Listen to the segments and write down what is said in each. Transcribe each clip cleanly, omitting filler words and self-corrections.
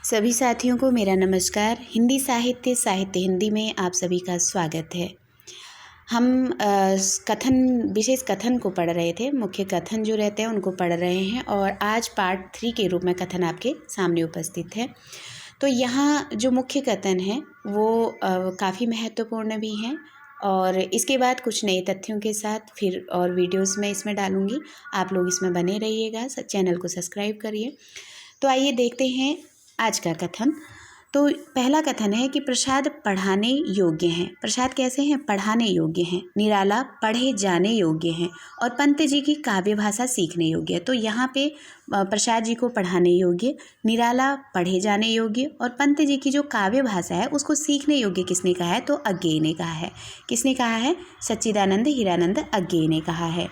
सभी साथियों को मेरा नमस्कार। हिंदी साहित्य हिंदी में आप सभी का स्वागत है। हम विशेष कथन को पढ़ रहे थे। मुख्य कथन जो रहते हैं उनको पढ़ रहे हैं और आज पार्ट 3 के रूप में कथन आपके सामने उपस्थित है। तो यहाँ जो मुख्य कथन है वो काफ़ी महत्वपूर्ण भी हैं और इसके बाद कुछ नए तथ्यों के साथ फिर और वीडियोस में इसमें डालूंगी। आप लोग इसमें बने रहिएगा, चैनल को सब्सक्राइब करिए। तो आइए देखते हैं आज का कथन। तो पहला कथन है कि प्रसाद पढ़ाने योग्य हैं। प्रसाद कैसे हैं? पढ़ाने योग्य हैं। निराला पढ़े जाने योग्य हैं और पंत जी की काव्य भाषा सीखने योग्य है। तो यहाँ पे प्रसाद जी को पढ़ाने योग्य, निराला पढ़े जाने योग्य और पंत जी की जो काव्य भाषा है उसको सीखने योग्य किसने कहा है? तो अज्ञेय ने कहा है। किसने कहा है? सच्चिदानंद हीरानंद अज्ञेय ने कहा है।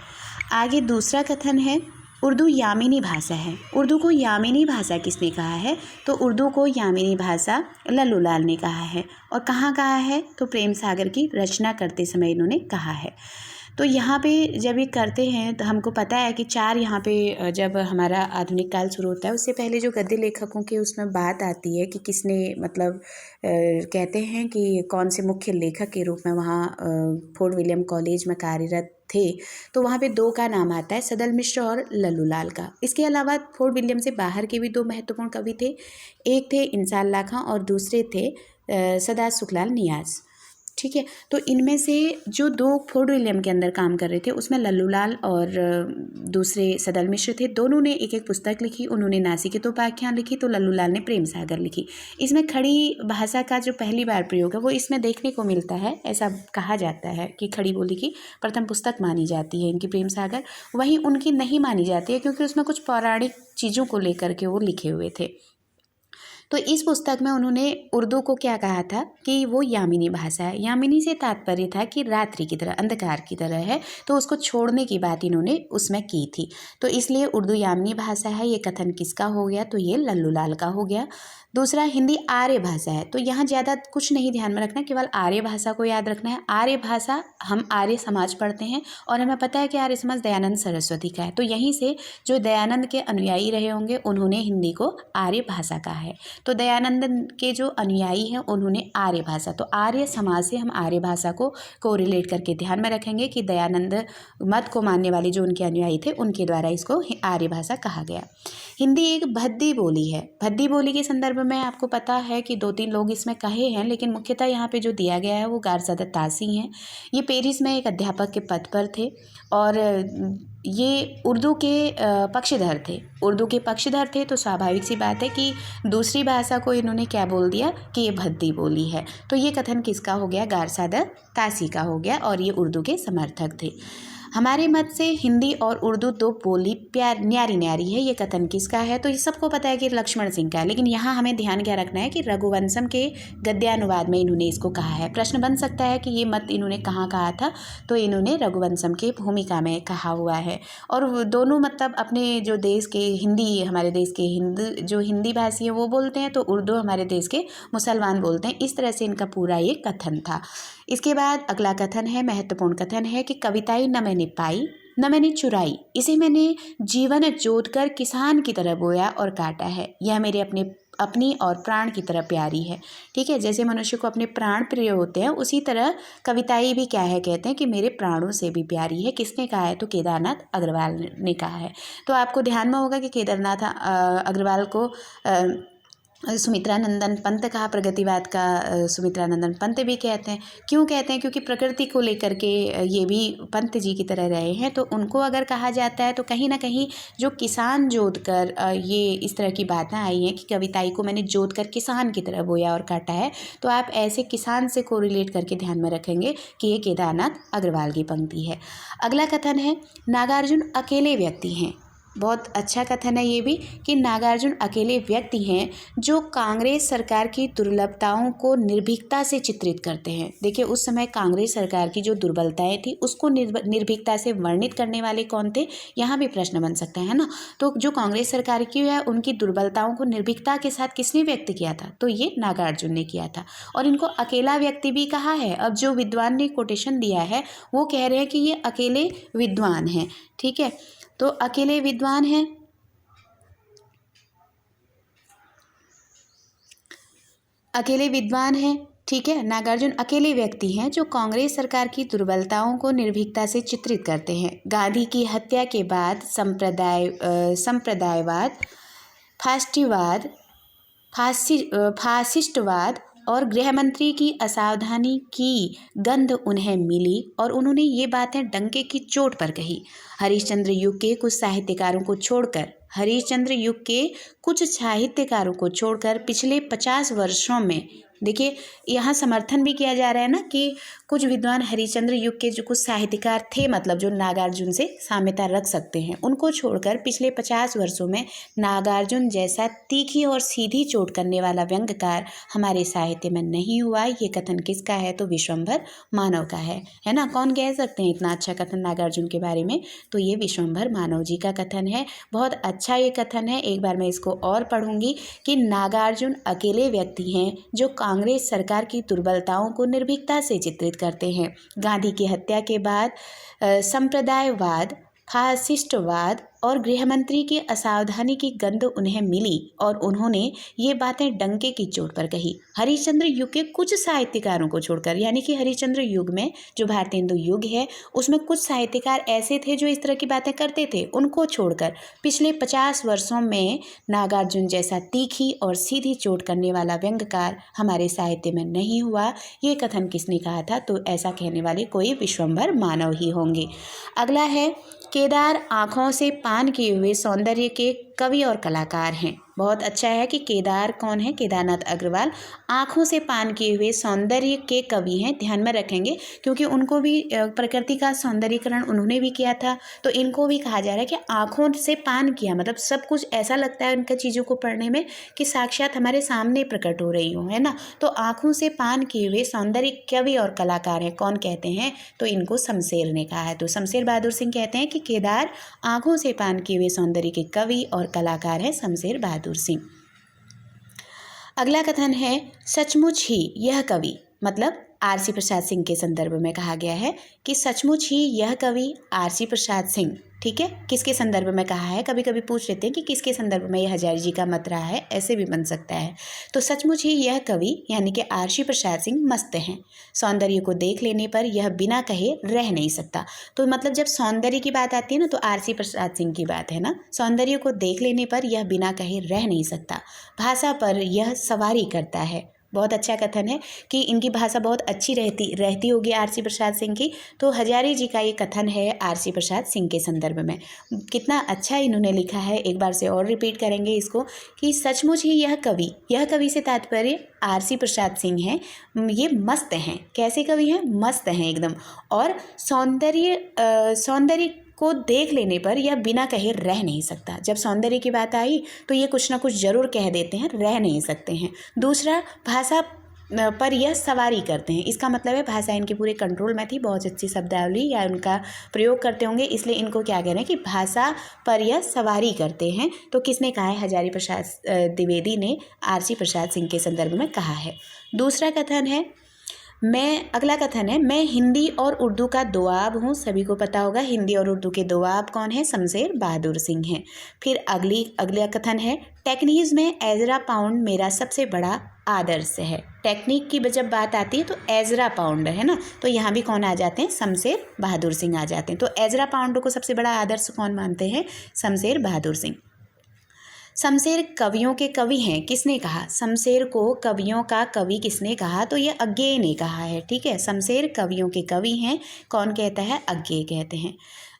आगे दूसरा कथन है उर्दू यामिनी भाषा है। उर्दू को यामिनी भाषा किसने कहा है? तो उर्दू को यामिनी भाषा लल्लूलाल ने कहा है। और कहाँ कहा है? तो प्रेम सागर की रचना करते समय इन्होंने कहा है। तो यहाँ पे जब ये करते हैं तो हमको पता है कि चार यहाँ पे जब हमारा आधुनिक काल शुरू होता है उससे पहले जो गद्य लेखकों की उसमें बात आती है कि किसने मतलब कहते हैं कि कौन से मुख्य लेखक के रूप में वहाँ फोर्ट विलियम कॉलेज में कार्यरत थे। तो वहाँ पे दो का नाम आता है, सदल मिश्र और लल्लूलाल का। इसके अलावा फोर्ट विलियम से बाहर के भी दो महत्वपूर्ण कवि थे। एक थे इंसान अल्लाह खां और दूसरे थे सदा सुखलाल नियाज़। ठीक है। तो इनमें से जो दो फोर्ट विलियम के अंदर काम कर रहे थे उसमें लल्लूलाल और दूसरे सदल मिश्र थे। दोनों ने एक एक पुस्तक लिखी। उन्होंने नासिकेतोपाख्यान लिखी तो लल्लूलाल ने प्रेम सागर लिखी। इसमें खड़ी भाषा का जो पहली बार प्रयोग है वो इसमें देखने को मिलता है। ऐसा कहा जाता है कि खड़ी बोली की प्रथम पुस्तक मानी जाती है इनकी प्रेम सागर। वहीं उनकी नहीं मानी जाती है क्योंकि उसमें कुछ पौराणिक चीज़ों को लेकर के वो लिखे हुए थे। तो इस पुस्तक में उन्होंने उर्दू को क्या कहा था कि वो यामिनी भाषा है। यामिनी से तात्पर्य था कि रात्रि की तरह, अंधकार की तरह है, तो उसको छोड़ने की बात इन्होंने उसमें की थी। तो इसलिए उर्दू यामिनी भाषा है। ये कथन किसका हो गया? तो ये लल्लूलाल का हो गया। दूसरा, हिंदी आर्य भाषा है। तो यहाँ ज़्यादा कुछ नहीं ध्यान में रखना, केवल आर्य भाषा को याद रखना है। आर्य भाषा हम आर्य समाज पढ़ते हैं और हमें पता है कि आर्य समाज दयानंद सरस्वती का है। तो यहीं से जो दयानंद के अनुयायी रहे होंगे उन्होंने हिंदी को आर्य भाषा कहा है। तो दयानंद के जो अनुयायी हैं उन्होंने आर्य भाषा, तो आर्य समाज से हम आर्य भाषा को रिलेट करके ध्यान में रखेंगे कि दयानंद मत को मानने वाले जो उनके अनुयायी थे उनके द्वारा इसको आर्य भाषा कहा गया। हिंदी एक भद्दी बोली है। भद्दी बोली के संदर्भ में आपको पता है कि 2-3 लोग इसमें कहे हैं, लेकिन मुख्यतः यहाँ पे जो दिया गया है वो गारजादा तासी हैं। ये पेरिस में एक अध्यापक के पद पर थे और ये उर्दू के पक्षधर थे। उर्दू के पक्षधर थे तो स्वाभाविक सी बात है कि दूसरी भाषा को इन्होंने क्या बोल दिया कि ये भद्दी बोली है। तो ये कथन किसका हो गया? गारजादा तासी का हो गया और ये उर्दू के समर्थक थे। हमारे मत से हिंदी और उर्दू दो बोली प्यार न्यारी न्यारी है। ये कथन किसका है? तो ये सबको पता है कि लक्ष्मण सिंह का है, लेकिन यहाँ हमें ध्यान क्या रखना है कि रघुवंशम के गद्यानुवाद में इन्होंने इसको कहा है। प्रश्न बन सकता है कि ये मत इन्होंने कहाँ कहा था? तो इन्होंने रघुवंशम के भूमिका में कहा हुआ है। और दोनों मतलब अपने जो देश के हिंदी, हमारे देश के जो हिंदी भाषी है वो बोलते हैं, तो उर्दू हमारे देश के मुसलमान बोलते हैं। इस तरह से इनका पूरा ये कथन था। इसके बाद अगला कथन है, महत्वपूर्ण कथन है कि कविताई न मैंने पाई न मैंने चुराई, इसे मैंने जीवन जोत कर किसान की तरह बोया और काटा है। यह मेरे अपनी और प्राण की तरह प्यारी है। ठीक है। जैसे मनुष्य को अपने प्राण प्रिय होते हैं उसी तरह कविताई भी क्या है? कहते हैं कि मेरे प्राणों से भी प्यारी है। किसने कहा है? तो केदारनाथ अग्रवाल ने कहा है। तो आपको ध्यान में होगा कि केदारनाथ अग्रवाल को सुमित्रा नंदन पंत कहा। प्रगतिवाद का सुमित्रा नंदन पंत भी कहते हैं। क्यों कहते हैं? क्योंकि प्रकृति को लेकर के ये भी पंत जी की तरह रहे हैं। तो उनको अगर कहा जाता है तो कहीं ना कहीं जो किसान जोत कर ये इस तरह की बातें आई हैं कि कविताई को मैंने जोत कर किसान की तरह बोया और काटा है, तो आप ऐसे किसान से कोरिलेट करके ध्यान में रखेंगे कि ये केदारनाथ अग्रवाल की पंक्ति है। अगला कथन है नागार्जुन अकेले व्यक्ति हैं। बहुत अच्छा कथन है ये भी कि नागार्जुन अकेले व्यक्ति हैं जो कांग्रेस सरकार की दुर्बलताओं को निर्भीकता से चित्रित करते हैं। देखिए उस समय कांग्रेस सरकार की जो दुर्बलताएं थी उसको निर्भीकता से वर्णित करने वाले कौन थे? यहाँ भी प्रश्न बन सकता है ना। तो जो कांग्रेस सरकार की है उनकी दुर्बलताओं को निर्भीकता के साथ किसने व्यक्त किया था? तो ये नागार्जुन ने किया था और इनको अकेला व्यक्ति भी कहा है। अब जो विद्वान ने कोटेशन दिया है वो कह रहे हैं कि ये अकेले विद्वान हैं। ठीक है। तो अकेले विद्वान हैं। अकेले विद्वान हैं, ठीक है। नागार्जुन अकेले व्यक्ति हैं जो कांग्रेस सरकार की दुर्बलताओं को निर्भीकता से चित्रित करते हैं। गांधी की हत्या के बाद संप्रदायवाद, फास्टिवाद, फासिस्टवाद और गृहमंत्री की असावधानी की गंध उन्हें मिली और उन्होंने ये बातें डंके की चोट पर कही। हरिश्चंद्र युग के कुछ साहित्यकारों को छोड़कर पिछले 50 वर्षों में, देखिए यहाँ समर्थन भी किया जा रहा है ना कि कुछ विद्वान हरिश्चंद्र युग के जो कुछ साहित्यकार थे, मतलब जो नागार्जुन से साम्यता रख सकते हैं, उनको छोड़कर पिछले 50 वर्षों में नागार्जुन जैसा तीखी और सीधी चोट करने वाला व्यंग्यकार हमारे साहित्य में नहीं हुआ। ये कथन किसका है? तो विश्वंभर मानव का है ना। कौन कह सकते हैं इतना अच्छा कथन नागार्जुन के बारे में? तो ये विश्वंभर मानव जी का कथन है। बहुत अच्छा ये कथन है। एक बार मैं इसको और पढ़ूंगी कि नागार्जुन अकेले व्यक्ति हैं जो कांग्रेस सरकार की दुर्बलताओं को निर्भीकता से चित्रित करते हैं। गांधी की हत्या के बाद संप्रदायवाद, फासिस्टवाद और गृहमंत्री की असावधानी की गंध उन्हें मिली और उन्होंने ये बातें डंके की चोट पर कही। हरिश्चंद्र युग के कुछ साहित्यकारों को छोड़कर, यानी कि हरिश्चंद्र युग में जो भारतीय हिंदू युग है उसमें कुछ साहित्यकार ऐसे थे जो इस तरह की बातें करते थे, उनको छोड़कर पिछले 50 वर्षों में नागार्जुन जैसा तीखी और सीधी चोट करने वाला व्यंग्यकार हमारे साहित्य में नहीं हुआ। ये कथन किसने कहा था? तो ऐसा कहने वाले कोई विश्वंभर मानव ही होंगे। अगला है, केदार आँखों से पान किए हुए सौंदर्य के कवि और कलाकार हैं। बहुत अच्छा है कि केदार कौन है? केदारनाथ अग्रवाल आँखों से पान किए हुए सौंदर्य के कवि हैं। ध्यान में रखेंगे क्योंकि उनको भी प्रकृति का सौंदर्यीकरण उन्होंने भी किया था, तो इनको भी कहा जा रहा है कि आँखों से पान किया, मतलब सब कुछ ऐसा लगता है उनका चीज़ों को पढ़ने में कि साक्षात हमारे सामने प्रकट हो रही हो, है ना। तो आँखों से पान किए हुए सौंदर्य कवि और कलाकार हैं, कौन कहते हैं? तो इनको शमशेर ने कहा है। तो शमशेर बहादुर सिंह कहते हैं कि केदार आँखों से पान किए हुए सौंदर्य के कवि और कलाकार हैं शमशेर बहादुर सिंह। अगला कथन है, सचमुच ही यह कवि, मतलब आरसी प्रसाद सिंह के संदर्भ में कहा गया है कि सचमुच ही यह कवि आरसी प्रसाद सिंह, ठीक है, किसके संदर्भ में कहा है? कभी कभी पूछ लेते हैं कि किसके संदर्भ में यह हजारी जी का मत रहा है, ऐसे भी बन सकता है। तो सचमुच ही यह कवि यानी कि आरसी प्रसाद सिंह मस्त हैं। सौंदर्य को देख लेने पर यह बिना कहे रह नहीं सकता। तो मतलब जब सौंदर्य की बात आती है ना तो आरसी प्रसाद सिंह की बात है ना। सौंदर्य को देख लेने पर यह बिना कहे रह नहीं सकता। भाषा पर यह सवारी करता है। बहुत अच्छा कथन है कि इनकी भाषा बहुत अच्छी रहती होगी आरसी प्रसाद सिंह की। तो हजारी जी का ये कथन है आरसी प्रसाद सिंह के संदर्भ में। कितना अच्छा इन्होंने लिखा है, एक बार से और रिपीट करेंगे इसको कि सचमुच ही यह कवि से तात्पर्य आरसी प्रसाद सिंह हैं। ये मस्त हैं। कैसे कवि हैं? मस्त हैं एकदम। और सौंदर्य को देख लेने पर यह बिना कहे रह नहीं सकता। जब सौंदर्य की बात आई तो ये कुछ ना कुछ जरूर कह देते हैं, रह नहीं सकते हैं। दूसरा, भाषा पर यह सवारी करते हैं। इसका मतलब है भाषा इनके पूरे कंट्रोल में थी, बहुत अच्छी शब्दावली या उनका प्रयोग करते होंगे, इसलिए इनको क्या कह रहे हैं कि भाषा पर यह सवारी करते हैं। तो किसने कहा है? हजारी प्रसाद द्विवेदी ने आरसी प्रसाद सिंह के संदर्भ में कहा है। दूसरा कथन है, अगला कथन है, मैं हिंदी और उर्दू का दोआब हूँ। सभी को पता होगा हिंदी और उर्दू के दोआब कौन है? शमशेर बहादुर सिंह हैं। फिर अगला कथन है, टेक्नीज में एजरा पाउंड मेरा सबसे बड़ा आदर्श है। टेक्निक की जब बात आती है तो एजरा पाउंड है ना, तो यहाँ भी कौन आ जाते हैं? शमशेर बहादुर सिंह आ जाते हैं। तो एजरा पाउंड को सबसे बड़ा आदर्श कौन मानते हैं? शमशेर बहादुर सिंह। शमशेर कवियों के कवि हैं। किसने कहा? शमशेर को कवियों का कवि किसने कहा? तो ये अज्ञेय ने कहा है, ठीक है। शमशेर कवियों के कवि हैं। कौन कहता है? अज्ञेय कहते हैं।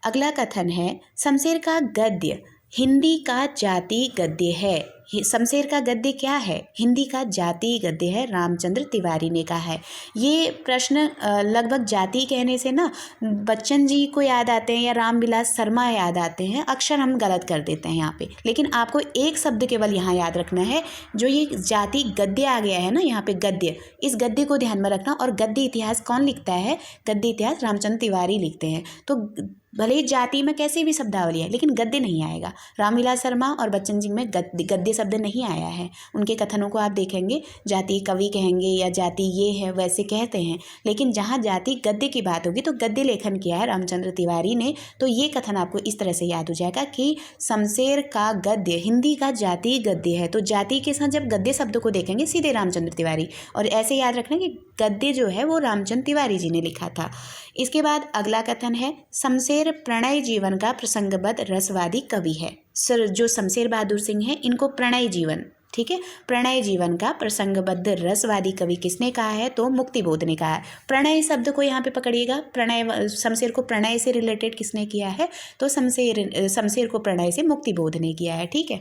अगला कथन है, शमशेर का गद्य हिंदी का जाति गद्य है। शमशेर का गद्य क्या है? हिंदी का जाति गद्य है, रामचंद्र तिवारी ने कहा है। ये प्रश्न लगभग जाति कहने से ना बच्चन जी को याद आते हैं या रामविलास शर्मा याद आते हैं। अक्षर हम गलत कर देते हैं यहाँ पे, लेकिन आपको एक शब्द केवल यहाँ याद रखना है। जो ये जाति गद्य आ गया है ना यहाँ पे, गद्य, इस गद्य को ध्यान में रखना। और गद्य इतिहास कौन लिखता है? गद्य इतिहास रामचंद्र तिवारी लिखते हैं। तो भले ही जाति में कैसे भी शब्दावली है, लेकिन गद्य नहीं आएगा। रामविलास शर्मा और बच्चन सिंह में गद्य शब्द नहीं आया है। उनके कथनों को आप देखेंगे, जाति कवि कहेंगे या जाति ये है वैसे कहते हैं, लेकिन जहाँ जाति गद्य की बात होगी तो गद्य लेखन किया है रामचंद्र तिवारी ने। तो ये कथन आपको इस तरह से याद हो जाएगा कि शमशेर का गद्य हिंदी का जाति गद्य है। तो जाति के साथ जब गद्य शब्द को देखेंगे सीधे रामचंद्र तिवारी, और ऐसे याद रखना कि गद्य जो है वो रामचंद्र तिवारी जी ने लिखा था। इसके बाद अगला कथन है, शमशेर प्रणय जीवन का प्रसंगबद्ध रसवादी कवि है। सर जो शमशेर बहादुर सिंह हैं इनको प्रणय जीवन, ठीक है, प्रणय जीवन का प्रसंगबद्ध रसवादी कवि किसने कहा है? तो मुक्तिबोध ने कहा है। प्रणय शब्द को यहाँ पे पकड़िएगा, प्रणय शमशेर को प्रणय से रिलेटेड किसने किया है? तो शमशेर को प्रणय से मुक्तिबोध ने किया है, ठीक है।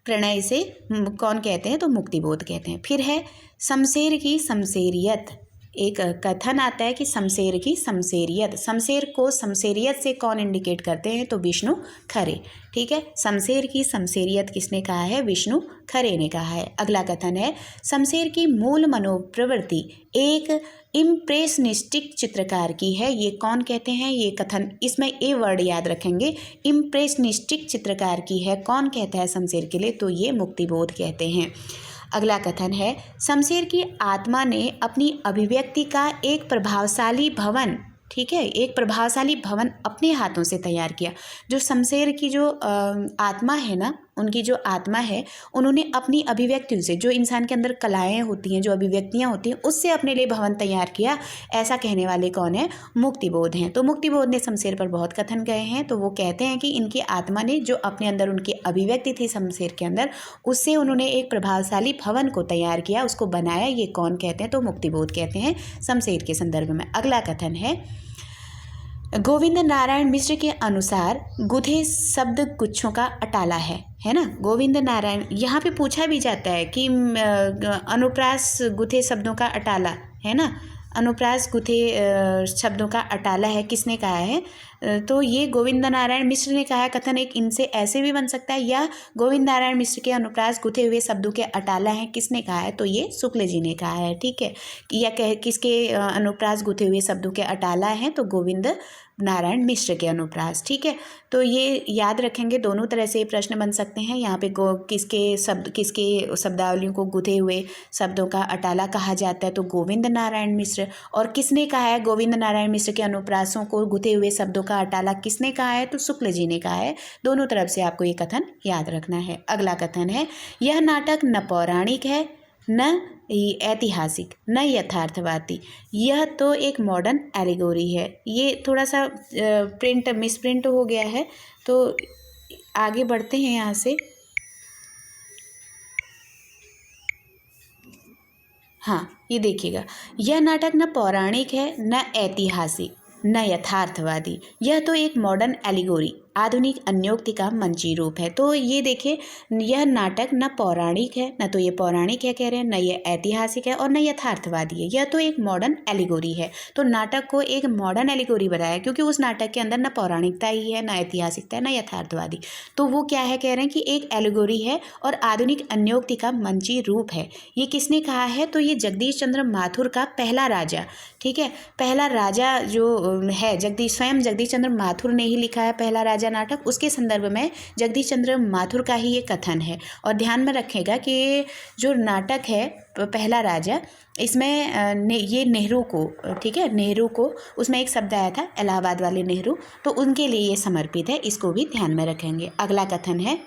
प्रणय से कौन कहते हैं? तो मुक्तिबोध कहते हैं। फिर है शमशेर की शमशेरियत। एक कथन आता है कि शमशेर की शमशेरियत, शमशेर को शमशेरियत से कौन इंडिकेट करते हैं? तो विष्णु खरे, ठीक है। शमशेर की शमशेरियत किसने कहा है? विष्णु खरे ने कहा है। अगला कथन है, शमशेर की मूल मनोप्रवृत्ति एक इम्प्रेशनिस्टिक चित्रकार की है। ये कौन कहते हैं? ये कथन, इसमें ए वर्ड याद रखेंगे, इम्प्रेशनिस्टिक चित्रकार की है। कौन कहता है शमशेर के लिए? तो ये मुक्तिबोध कहते हैं। अगला कथन है, शमशेर की आत्मा ने अपनी अभिव्यक्ति का एक प्रभावशाली भवन, ठीक है, एक प्रभावशाली भवन अपने हाथों से तैयार किया। जो शमशेर की जो आत्मा है ना, उनकी जो आत्मा है, उन्होंने अपनी अभिव्यक्तियों से, जो इंसान के अंदर कलाएं होती हैं, जो अभिव्यक्तियां होती हैं, उससे अपने लिए भवन तैयार किया। ऐसा कहने वाले कौन है? मुक्तिबोध हैं। तो मुक्तिबोध ने शमशेर पर बहुत कथन कहे हैं। तो वो कहते हैं कि इनकी आत्मा ने जो अपने अंदर उनकी अभिव्यक्ति थी शमशेर के अंदर, उससे उन्होंने एक प्रभावशाली भवन को तैयार किया, उसको बनाया। ये कौन कहते हैं? तो मुक्तिबोध कहते हैं शमशेर के संदर्भ में। अगला कथन है, गोविंद नारायण मिश्र के अनुसार गुथे शब्द गुच्छों का अटाला है ना। गोविंद नारायण, यहाँ पे पूछा भी जाता है कि अनुप्रास गुथे शब्दों का अटाला है ना, अनुप्रास गुथे शब्दों का अटाला है, किसने कहा है? तो ये गोविंद नारायण मिश्र ने कहा है। कथन एक इनसे ऐसे भी बन सकता है, या गोविंद नारायण मिश्र के अनुप्रास गुथे हुए शब्दों के अटाला हैं, किसने कहा है? तो ये शुक्ल जी ने कहा है, ठीक है। या किसके अनुप्रास गुथे हुए शब्दों के अटाला हैं? तो गोविंद नारायण मिश्र के अनुप्रास, ठीक है। तो ये याद रखेंगे, दोनों तरह से प्रश्न बन सकते हैं। यहाँ पे किसके शब्दावलियों को गुथे हुए शब्दों का अटाला कहा जाता है? तो गोविंद नारायण मिश्र। और किसने कहा है गोविंद नारायण मिश्र के अनुप्रासों को गुथे हुए शब्दों का अटाला किसने कहा है? तो शुक्ल जी ने कहा है। दोनों तरफ से आपको ये कथन याद रखना है। अगला कथन है, यह नाटक न पौराणिक है, न ऐतिहासिक, न यथार्थवादी, यह तो एक मॉडर्न एलिगोरी है। ये थोड़ा सा मिसप्रिंट हो गया है, तो आगे बढ़ते हैं यहाँ से। हाँ, ये देखिएगा, यह नाटक न पौराणिक है, न ऐतिहासिक, न यथार्थवादी, यह तो एक मॉडर्न एलिगोरी, आधुनिक अन्योक्ति का मंची रूप है। तो ये देखिए, यह नाटक न पौराणिक है, न तो ये पौराणिक है कह रहे हैं, न ये ऐतिहासिक है और न यथार्थवादी है, यह तो एक मॉडर्न एलिगोरी है। तो नाटक को एक मॉडर्न एलिगोरी बनाया, क्योंकि उस नाटक के अंदर न पौराणिकता ही है, न ऐतिहासिकता है, न यथार्थवादी। तो वो क्या है कह रहे हैं कि एक एलिगोरी है और आधुनिक अन्योक्ति का मंची रूप है। ये किसने कहा है? तो ये जगदीश चंद्र माथुर का पहला राजा, ठीक है, पहला राजा जो है स्वयं जगदीश चंद्र माथुर ने ही लिखा है पहला राजा नाटक। उसके संदर्भ में जगदीश चंद्र माथुर का ही ये कथन है। और ध्यान में रखेगा कि जो नाटक है पहला राजा, इसमें ये नेहरू को, ठीक है, नेहरू को, उसमें एक शब्द आया था इलाहाबाद वाले नेहरू, तो उनके लिए ये समर्पित है, इसको भी ध्यान में रखेंगे। अगला कथन है,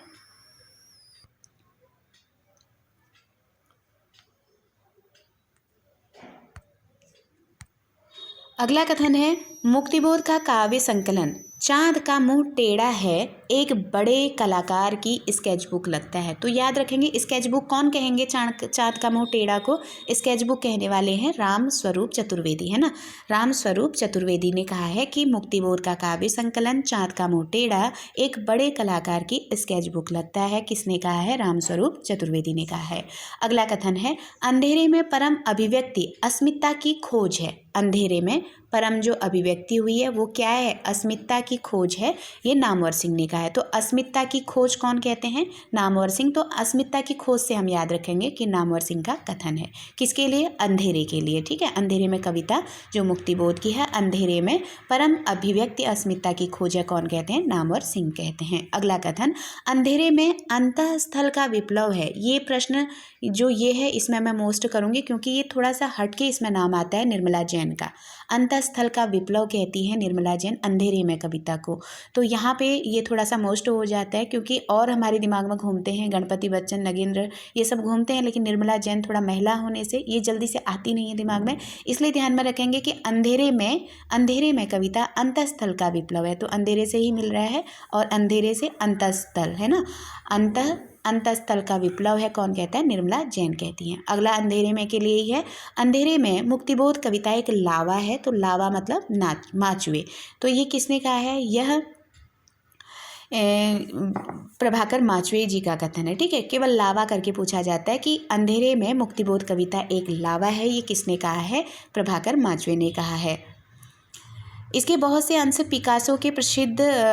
अगला कथन है, मुक्तिबोध का काव्य संकलन चाँद का मुंह टेढ़ा है एक बड़े कलाकार की स्केच बुक लगता है। तो याद रखेंगे, स्केच बुक कौन कहेंगे? चाँद का मुंह टेढ़ा को स्केच बुक कहने वाले हैं राम स्वरूप चतुर्वेदी, है ना। राम स्वरूप चतुर्वेदी ने कहा है कि मुक्तिबोध का काव्य संकलन चाँद का मुंह टेढ़ा एक बड़े कलाकार की स्केच बुक लगता है। किसने कहा है? राम स्वरूप चतुर्वेदी ने कहा है। अगला कथन है, अंधेरे में परम अभिव्यक्ति अस्मिता की खोज है। अंधेरे में परम जो अभिव्यक्ति हुई है वो क्या है? अस्मिता की खोज है, ये नामवर सिंह ने कहा है। तो अस्मिता की खोज कौन कहते हैं? नामवर सिंह। तो अस्मिता की खोज से हम याद रखेंगे कि नामवर सिंह का कथन है। किसके लिए? अंधेरे के लिए। ठीक है, अंधेरे में कविता जो मुक्तिबोध की है, अंधेरे में परम अभिव्यक्ति अस्मिता की खोज है, कौन कहते हैं? नामवर सिंह कहते हैं। अगला कथन, अंधेरे में अंतःस्थल का विप्लव है। ये प्रश्न जो ये है इसमें मैं मोस्ट करूँगी क्योंकि ये थोड़ा सा हटके इसमें नाम आता है निर्मला जैन का। अंतःस्थल का विप्लव कहती है निर्मला जैन अंधेरे में कविता को। तो यहाँ पे ये थोड़ा सा मोस्ट हो जाता है क्योंकि और हमारे दिमाग में घूमते हैं गणपति बच्चन, नगेंद्र, ये सब घूमते हैं, लेकिन निर्मला जैन थोड़ा महिला होने से ये जल्दी से आती नहीं है दिमाग में। इसलिए ध्यान में रखेंगे कि अंधेरे में कविता अंतःस्थल का विप्लव है। तो अंधेरे से ही मिल रहा है और अंधेरे से अंतःस्थल है ना, अंतःस्थल का विप्लव है, कौन कहता है? निर्मला जैन कहती हैं। अगला अंधेरे में के लिए ही है। अंधेरे में मुक्तिबोध कविता एक लावा है। तो लावा मतलब माचुए। तो ये किसने कहा है? यह प्रभाकर माचुए जी का कथन है। ठीक है, केवल लावा करके पूछा जाता है कि अंधेरे में मुक्तिबोध कविता एक लावा है, ये किसने कहा है? प्रभाकर माचुए ने कहा है। इसके बहुत से अंश पिकासो के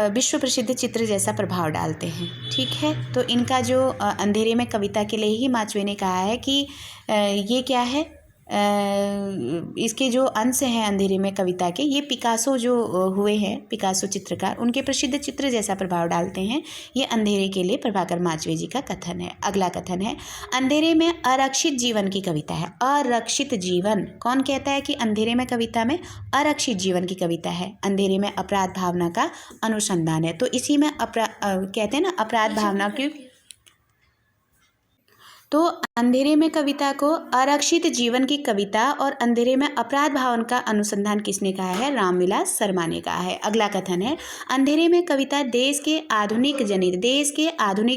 विश्व प्रसिद्ध चित्र जैसा प्रभाव डालते हैं। ठीक है, तो इनका जो अंधेरे में कविता के लिए ही माचुए ने कहा है कि ये क्या है, इसके जो अंश हैं अंधेरे में कविता के, ये पिकासो जो हुए हैं, पिकासो चित्रकार, उनके प्रसिद्ध चित्र जैसा प्रभाव डालते हैं। ये अंधेरे के लिए प्रभाकर माचुए जी का कथन है। अगला कथन है, अंधेरे में आरक्षित जीवन की कविता है। आरक्षित जीवन, कौन कहता है कि अंधेरे में कविता में आरक्षित जीवन की कविता है? अंधेरे में अपराध भावना का अनुसंधान है। तो इसी में कहते हैं ना अपराध भावना की। तो अंधेरे में कविता को आरक्षित जीवन की कविता और अंधेरे में अपराध भावन का अनुसंधान किसने कहा है? रामविलास शर्मा ने कहा है। अगला कथन है, अंधेरे में कविता देश के आधुनिक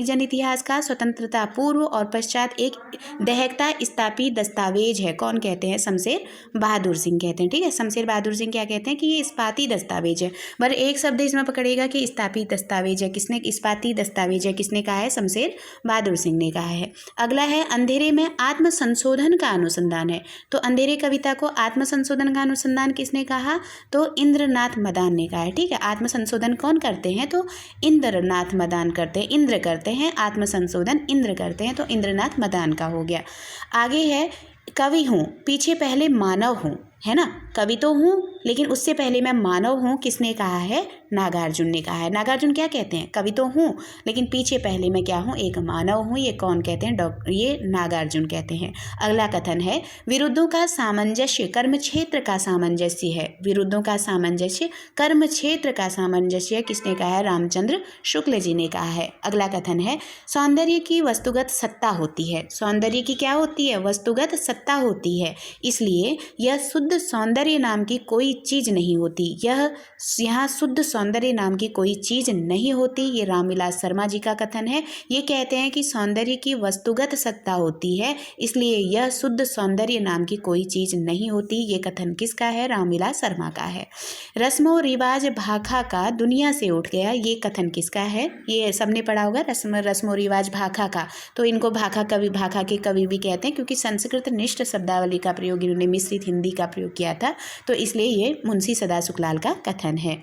जन इतिहास का स्वतंत्रता पूर्व और पश्चात एक दहकता स्थापित दस्तावेज है। कौन कहते हैं? शमशेर बहादुर सिंह कहते हैं। ठीक है, शमशेर बहादुर सिंह क्या कहते हैं कि ये इस्पाती दस्तावेज है। पर एक शब्द इसमें पकड़ेगा कि स्थापित दस्तावेज है। किसने? इस्पाती दस्तावेज है, किसने कहा है? शमशेर बहादुर सिंह ने कहा है। अगला है, अंधेरे में आत्मसंशोधन का अनुसंधान है। तो अंधेरे कविता को आत्मसंशोधन का अनुसंधान किसने कहा? तो इंद्रनाथ मदान ने कहा है। ठीक है, आत्मसंशोधन कौन करते हैं? तो इंद्रनाथ मदान करते हैं। इंद्र करते हैं, आत्मसंशोधन इंद्र करते हैं, तो इंद्रनाथ मदान का हो गया। आगे है, कवि हूँ पीछे पहले मानव हूँ, है ना, कवि तो हूँ लेकिन उससे पहले मैं मानव हूँ, किसने कहा है? नागार्जुन ने कहा है। नागार्जुन क्या कहते हैं? कवि तो हूँ लेकिन पीछे पहले मैं क्या हूँ? एक मानव हूँ। ये कौन कहते हैं? ये नागार्जुन कहते हैं। अगला कथन है, विरुद्धों का सामंजस्य कर्म क्षेत्र का सामंजस्य है। विरुद्धों का सामंजस्य कर्म क्षेत्र का सामंजस्य किसने कहा है? रामचंद्र शुक्ल जी ने कहा है। अगला कथन है, सौंदर्य की वस्तुगत सत्ता होती है। सौंदर्य की क्या होती है? वस्तुगत सत्ता होती है, इसलिए यह शुद्ध सौंदर्य नाम की कोई चीज नहीं होती। यहाँ शुद्ध सौंदर्य नाम की कोई चीज नहीं होती। ये रामविलास शर्मा जी का कथन है। ये कहते हैं कि सौंदर्य की वस्तुगत सत्ता होती है, इसलिए यह शुद्ध सौंदर्य नाम की कोई चीज नहीं होती। ये कथन किसका है? रामविलास शर्मा का है। रस्मो रिवाज भाखा का दुनिया से उठ गया, ये कथन किसका है? ये सबने पढ़ा होगा, रस्मो रिवाज भाखा का। तो इनको भाखा के कवि भी कहते हैं क्योंकि संस्कृत निष्ठ शब्दावली का प्रयोग इन्होंने मिश्रित हिंदी का प्रयोग किया था। तो इसलिए ये मुंशी सदा सुखलाल का कथन है।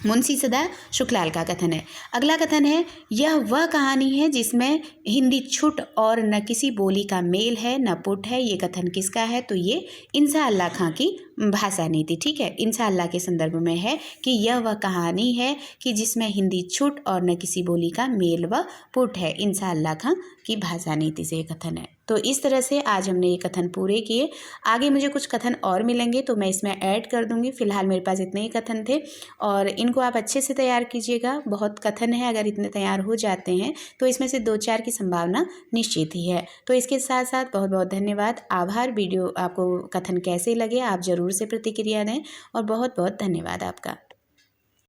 मुंशी सदा शुक्लाल का कथन है। अगला कथन है, यह वह कहानी है जिसमें हिंदी छुट और न किसी बोली का मेल है न पुट है। ये कथन किसका है? तो ये इंशाअल्लाह खां की भाषा नीति। ठीक है, इंशाअल्लाह के संदर्भ में है कि यह वह कहानी है कि जिसमें हिंदी छुट और न किसी बोली का मेल व पुट है। इंशाअल्लाह खां की भाषा नीति से ये कथन है। तो इस तरह से आज हमने ये कथन पूरे किए। आगे मुझे कुछ कथन और मिलेंगे तो मैं इसमें ऐड कर दूंगी। फिलहाल मेरे पास इतने ही कथन थे और इनको आप अच्छे से तैयार कीजिएगा। बहुत कथन है, अगर इतने तैयार हो जाते हैं तो इसमें से 2-4 की संभावना निश्चित ही है। तो इसके साथ साथ बहुत बहुत धन्यवाद, आभार। वीडियो आपको कथन कैसे लगे आप ज़रूर से प्रतिक्रिया दें और बहुत बहुत धन्यवाद आपका।